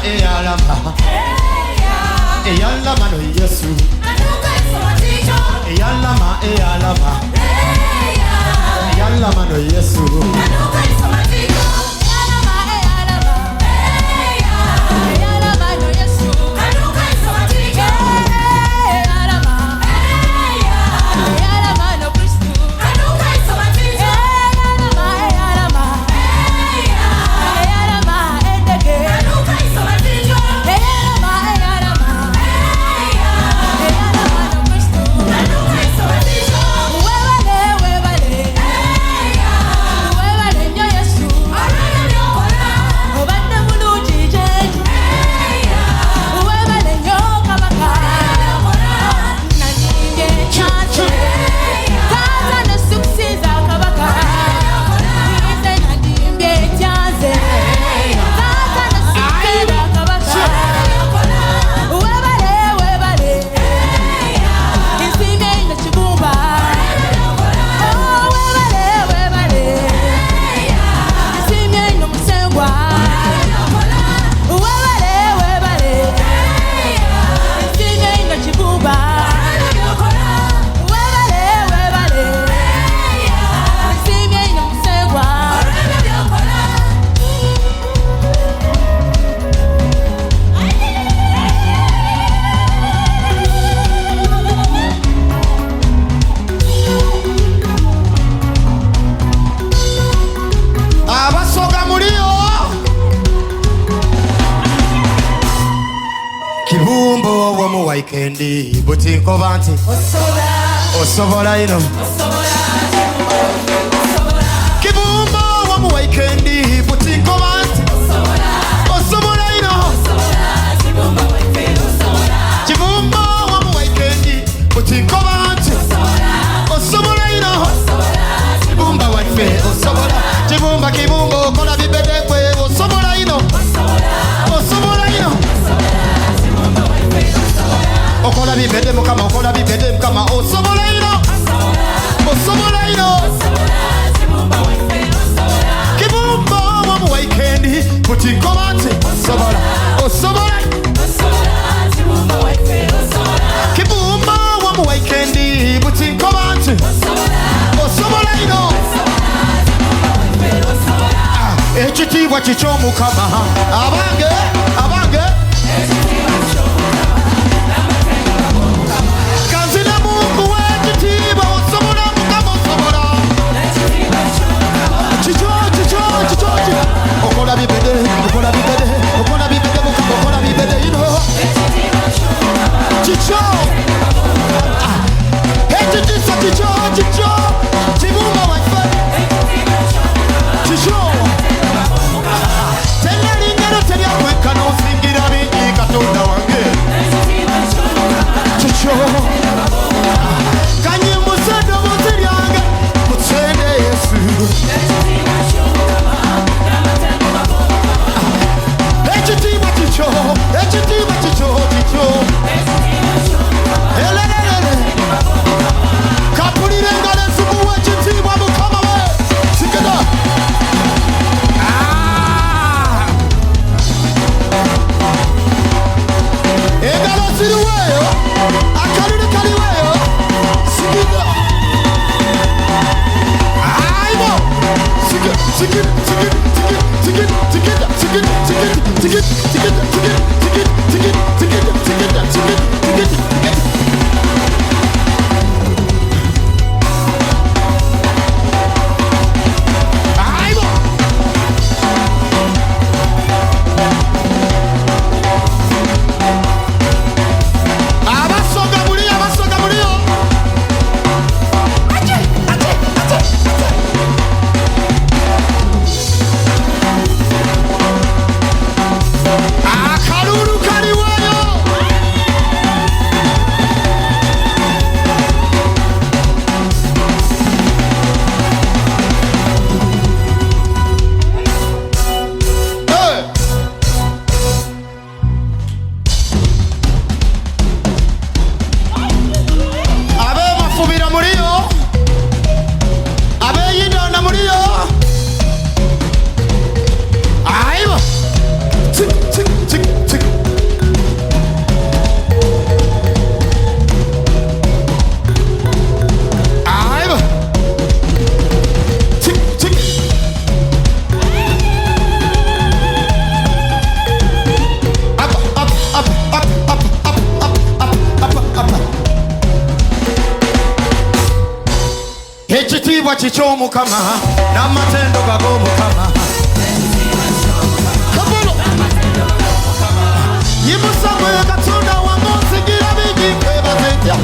eyalama eyalama no Yesu eyalama eyalama eyalama no Yesu Kibumbo wa mu weekend butinko banti osobola ino Kibumbo wa mu weekend butinko banti osobola ino Kibumbo wa mu weekend butinko banti osobola ino Kibumba wa fe osobola Kibumba kibumbo kola bibede kwe osobola ino osobola ino Okola bibede mukama okola bibede mukama osobola ino osobola ino Kibumbo wa mu weekend butinko banti osobola osobola Kibumbo wa mu weekend butinko banti osobola ino Ekitiibwa kiky'omukama abange Kanzina Mungu wekitiibwa osobola mukama osobola Chicho Okola bibede mukama okola bibede ino Chicho Chicho Kibumba waife Chicho Tena lingero terya kwekana ekitiibwa kiky'Omukama n'amatendo g'Omukama. Yimusa gwe Katonda wange onsigira bingi kwebaza etya